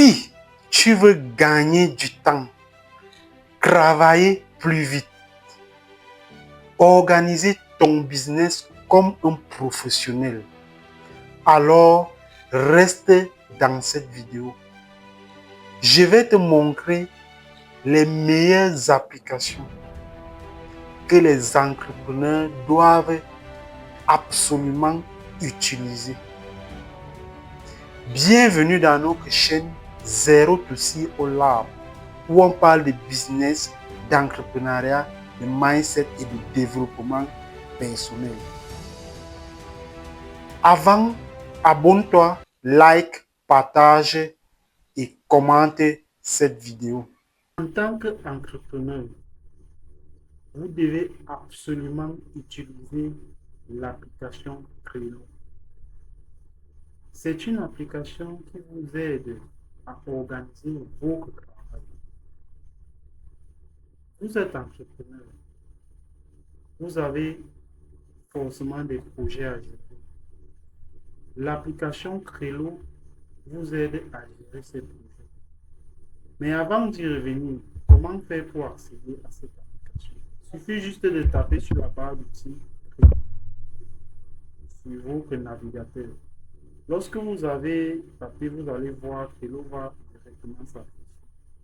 Si tu veux gagner du temps, travailler plus vite, organiser ton business comme un professionnel, alors reste dans cette vidéo. Je vais te montrer les meilleures applications que les entrepreneurs doivent absolument utiliser. Bienvenue dans notre chaîne Zero to CEO Lab, où on parle de business, d'entrepreneuriat, de mindset et de développement personnel. Avant, abonne-toi, like, partage et commente cette vidéo. En tant qu'entrepreneur, vous devez absolument utiliser l'application Trello. C'est une application qui vous aide à organiser votre travail. Vous êtes entrepreneur. Vous avez forcément des projets à gérer. L'application Trello vous aide à gérer ces projets. Mais avant d'y revenir, comment faire pour accéder à cette application? Il suffit juste de taper sur la barre d'outils sur votre navigateur. Lorsque vous avez tapé, vous allez voir que Trello va directement s'afficher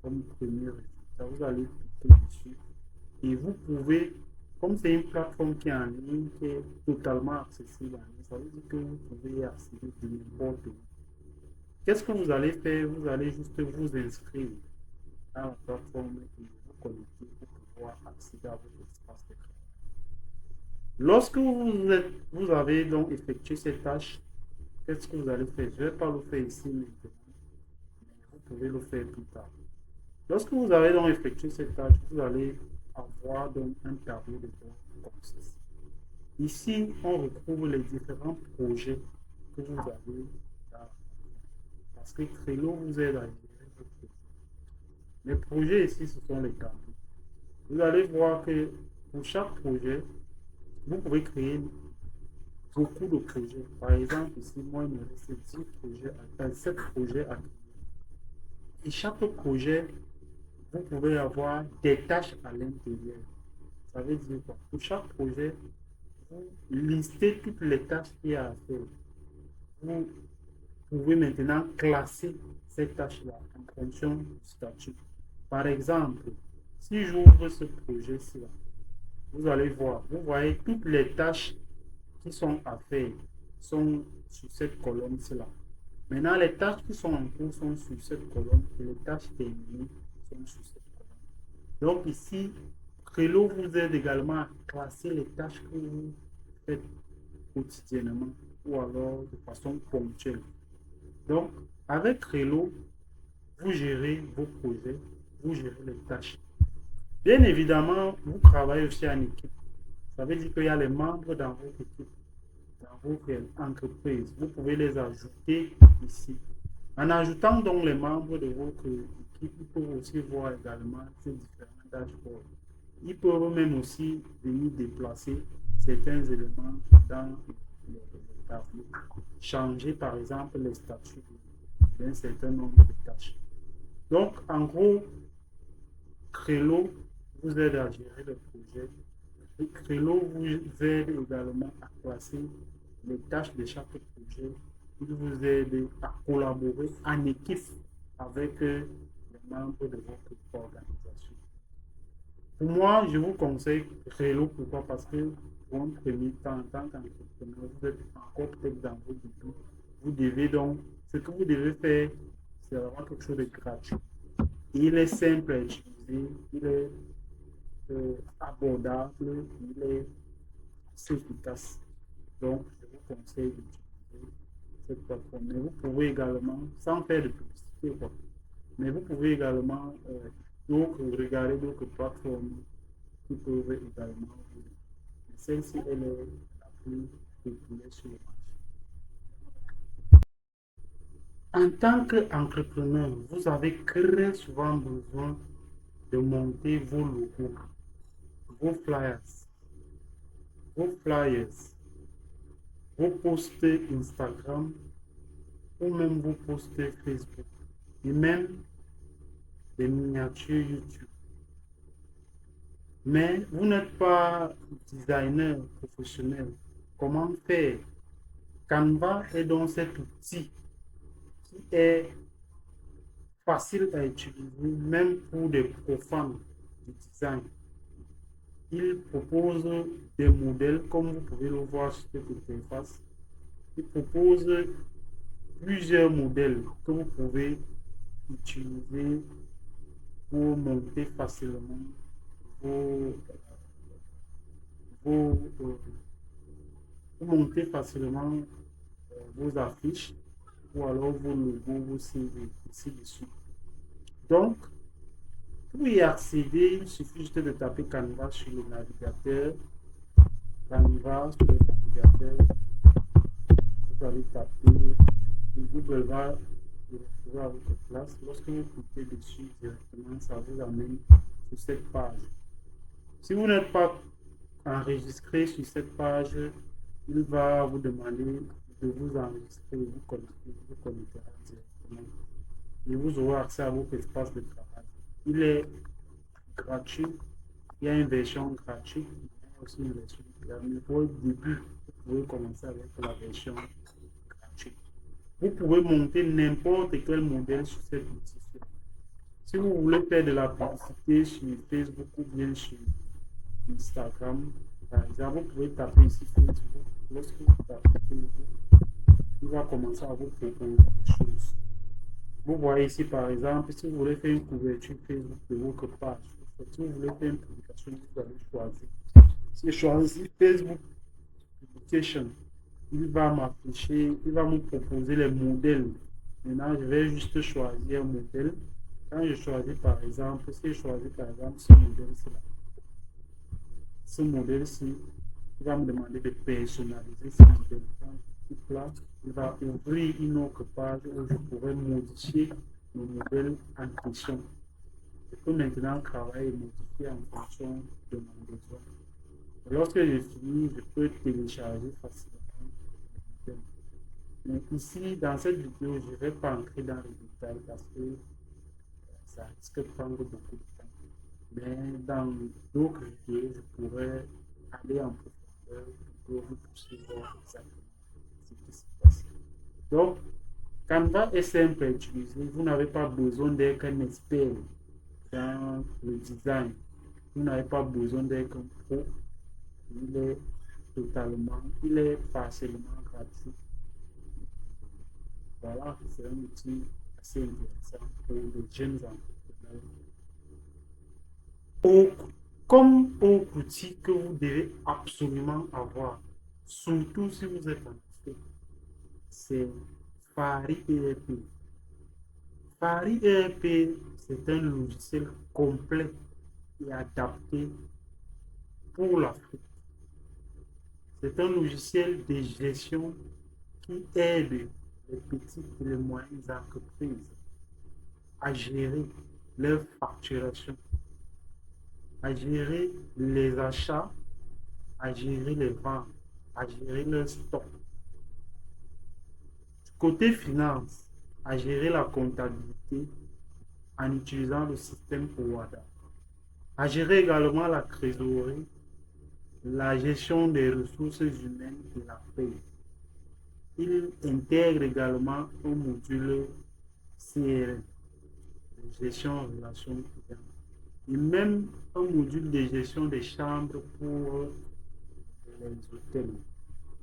comme premier résultat. Vous allez cliquer dessus et vous pouvez, comme c'est une plateforme qui est en ligne, qui est totalement accessible en ligne, ça veut dire que vous pouvez accéder de n'importe où. Qu'est-ce que vous allez faire? Vous allez juste vous inscrire à la plateforme et vous connecter pour pouvoir accéder à votre espace de travail. Lorsque vous avez donc effectué cette tâche, qu'est-ce que vous allez faire? Je ne vais pas le faire ici maintenant, mais vous pouvez le faire plus tard. Lorsque vous avez donc effectué cette tâche, vous allez avoir donc un tableau de bord comme ceci. Ici, on retrouve les différents projets que vous avez là. Parce que Trello vous aide à gérer vos projets. Les projets ici, ce sont les tableaux. Vous allez voir que pour chaque projet, vous pouvez créer beaucoup de projets. Par exemple, ici, moi, il me reste 7 projets à créer. Et chaque projet, vous pouvez avoir des tâches à l'intérieur. Ça veut dire quoi? Pour chaque projet, vous listez toutes les tâches qu'il y a à faire. Vous pouvez maintenant classer ces tâches-là en fonction du statut. Par exemple, si j'ouvre ce projet-ci, vous allez voir, vous voyez toutes les tâches qui sont à faire sont sur cette colonne-ci. Maintenant, les tâches qui sont en cours sont sur cette colonne et les tâches terminées sont sur cette colonne. Donc ici, Trello vous aide également à classer les tâches que vous faites quotidiennement ou alors de façon ponctuelle. Donc, avec Trello, vous gérez vos projets, vous gérez les tâches. Bien évidemment, vous travaillez aussi en équipe. Ça veut dire qu'il y a les membres dans votre équipe, dans votre entreprise. Vous pouvez les ajouter ici. En ajoutant donc les membres de votre équipe, ils peuvent aussi voir également ces différents dashboards. Ils peuvent même aussi venir déplacer certains éléments dans le tableau. Changer par exemple les statuts d'un certain nombre de tâches. Donc en gros, Trello vous aide à gérer le projet. Et Trello vous aide également à classer les tâches de chaque projet. Il vous aide à collaborer en équipe avec les membres de votre organisation. Pour moi, je vous conseille Trello. Pourquoi? Parce que pour un premier temps, en tant qu'entrepreneur, vous êtes encore peut-être dans vos débuts. Vous devez donc, ce que vous devez faire, c'est avoir quelque chose de gratuit. Il est simple à utiliser, il est abordable, il est assez efficace. Donc, je vous conseille d'utiliser cette plateforme. Mais vous pouvez également, sans faire de publicité, quoi, mais vous pouvez également regarder d'autres plateformes qui peuvent également vous. Celle-ci, elle est la plus populaire sur le marché. En tant qu'entrepreneur, vous avez très souvent besoin de monter vos logos, vos flyers, vos posts Instagram ou même vos posts Facebook. et même des miniatures YouTube. Mais vous n'êtes pas designer professionnel. Comment faire? Canva est donc cet outil qui est facile à utiliser, même pour des profanes du design. Il propose des modèles, comme vous pouvez le voir sur cette interface. Il propose plusieurs modèles que vous pouvez utiliser pour monter facilement vos, vos, euh, pour monter facilement vos affiches ou alors vos logos, vos CV, ici dessus. Donc, pour y accéder, il suffit juste de taper Canva sur le navigateur. Canva sur le navigateur, vous allez taper, Google va le retrouver à votre place. Lorsque vous cliquez dessus directement, ça vous amène sur cette page. Si vous n'êtes pas enregistré sur cette page, il va vous demander de vous enregistrer et vous connectera directement. Et vous aurez accès à votre espace de travail. Il est gratuit. Il y a une version gratuite, il y a aussi une version payante. Mais pour le début, vous pouvez commencer avec la version gratuite. Vous pouvez monter n'importe quel modèle sur cette outil. Si vous voulez faire de la publicité sur Facebook ou bien sur Instagram, par exemple, vous pouvez taper ici Facebook. Lorsque vous tapez Facebook, il va commencer à vous proposer des choses. Vous voyez ici, par exemple, si vous voulez faire une couverture Facebook de votre page, si vous voulez faire une publication, vous allez choisir. Si je choisis Facebook Publication, il va m'afficher, il va me proposer les modèles. Maintenant, je vais juste choisir un modèle. Quand je choisis par exemple, si je choisis par exemple ce modèle-ci, il va me demander de personnaliser ce modèle. Quand je clique là, il va ouvrir une autre page où je pourrais modifier le modèle en question. Je peux maintenant travailler et modifier en fonction de mon besoin. Lorsque j'ai fini, je peux télécharger facilement le modèle. Mais ici, dans cette vidéo, je ne vais pas entrer dans les détails parce que ça risque de prendre beaucoup de temps. Mais dans d'autres vidéos, je pourrais aller en profondeur pour vous pousser voir exactement ce qui se passe. Donc, Canva est simple à utiliser. Vous n'avez pas besoin d'être un expert dans le design. Vous n'avez pas besoin d'être un pro. Il est partiellement gratuit. Voilà, c'est un outil assez intéressant pour les jeunes entrepreneurs. Comme autre outil que vous devez absolument avoir, surtout si vous êtes en Afrique, c'est Fari ERP. Fari ERP, c'est un logiciel complet et adapté pour l'Afrique. C'est un logiciel de gestion qui aide les petites et les moyennes entreprises à gérer leur facturation, à gérer les achats, à gérer les ventes, à gérer leur stock. Côté finance, à gérer la comptabilité en utilisant le système OWADA, à gérer également la trésorerie, la gestion des ressources humaines et la paie. Il intègre également un module CRM, gestion en relation client, et même un module de gestion des chambres pour les hôtels.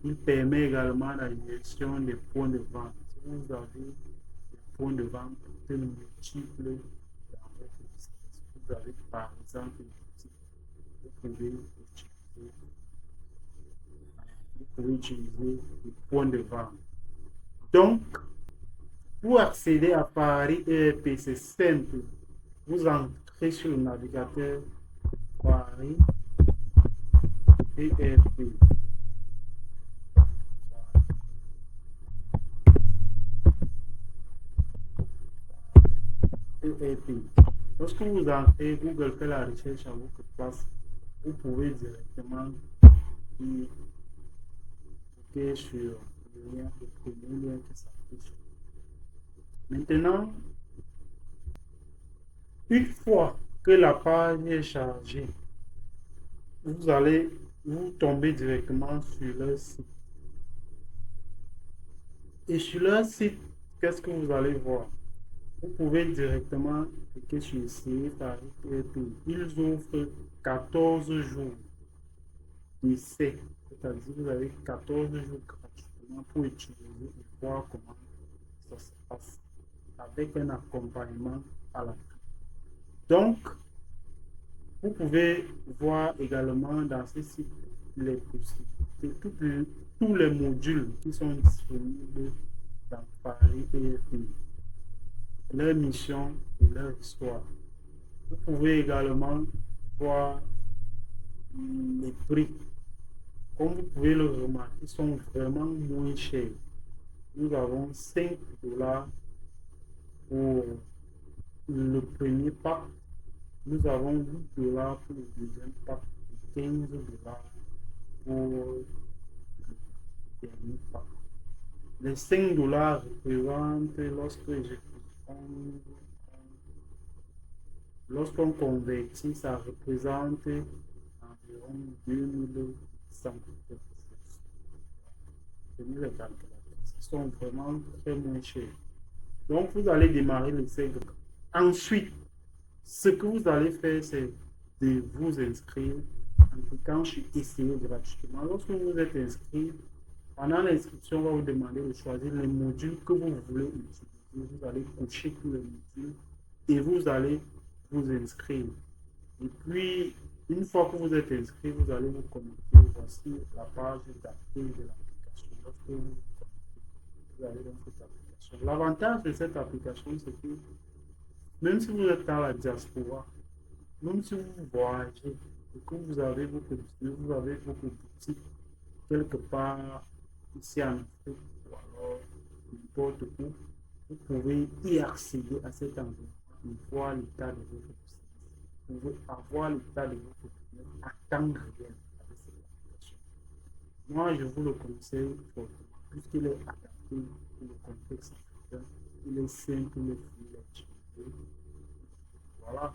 Il permet également la gestion des points de vente. Si vous avez des points de vente multiples dans votre business, vous avez par exemple une boutique, vous pouvez utiliser les points de vente. Donc, pour accéder à Paris ERP, c'est simple. Vous entrez sur le navigateur Paris ERP. ERP. Lorsque vous entrez, Google fait la recherche à votre place. Vous pouvez directement cliquer sur le premier lien qui s'affiche. Maintenant, Une fois que la page est chargée, vous allez vous tomber directement sur leur site. Et sur leur site, qu'est-ce que vous allez voir? Vous pouvez directement cliquer sur essayer par PHP. Ils offrent 14 jours d'essai. C'est-à-dire que vous avez 14 jours gratuitement pour utiliser et voir comment ça se passe avec un accompagnement à la fin. Donc, vous pouvez voir également dans ce site les possibilités, tous les modules qui sont disponibles dans Paris PFP, leur mission et leur histoire. Vous pouvez également voir les prix. Comme vous pouvez le remarquer, ils sont vraiment moins chers. Nous avons 5 dollars pour le premier pack. Nous avons 8 dollars pour le deuxième pack et 15 dollars pour le dernier pack. Les 5 dollars représentent, lorsqu'on convertit, ça représente environ 2100 quelque chose. Tenez les calculateurs, ils sont vraiment très moins chers. Donc, vous allez démarrer le segment. Ensuite, ce que vous allez faire, c'est de vous inscrire en cliquant sur essayer gratuitement. Lorsque vous êtes inscrit, pendant l'inscription, on va vous demander de choisir les modules que vous voulez utiliser. Vous allez cocher tous les modules et vous allez vous inscrire. Et puis, une fois que vous êtes inscrit, vous allez vous connecter. Voici la page d'accueil de l'application. Lorsque vous vous connectez, vous allez dans cette application. L'avantage de cette application, c'est que même si vous êtes dans la diaspora, même si vous voyagez et que vous avez beaucoup de business, vous avez beaucoup de boutiques quelque part ici en Afrique ou alors n'importe où, vous pouvez y accéder à cet environnement et voir l'état de votre business. Vous pouvez avoir l'état de votre business à temps réel avec cette application. Moi, je vous le conseille fortement puisqu'il est adapté pour le contexte africain. Il est simple, il est fluide à utiliser. Voilà.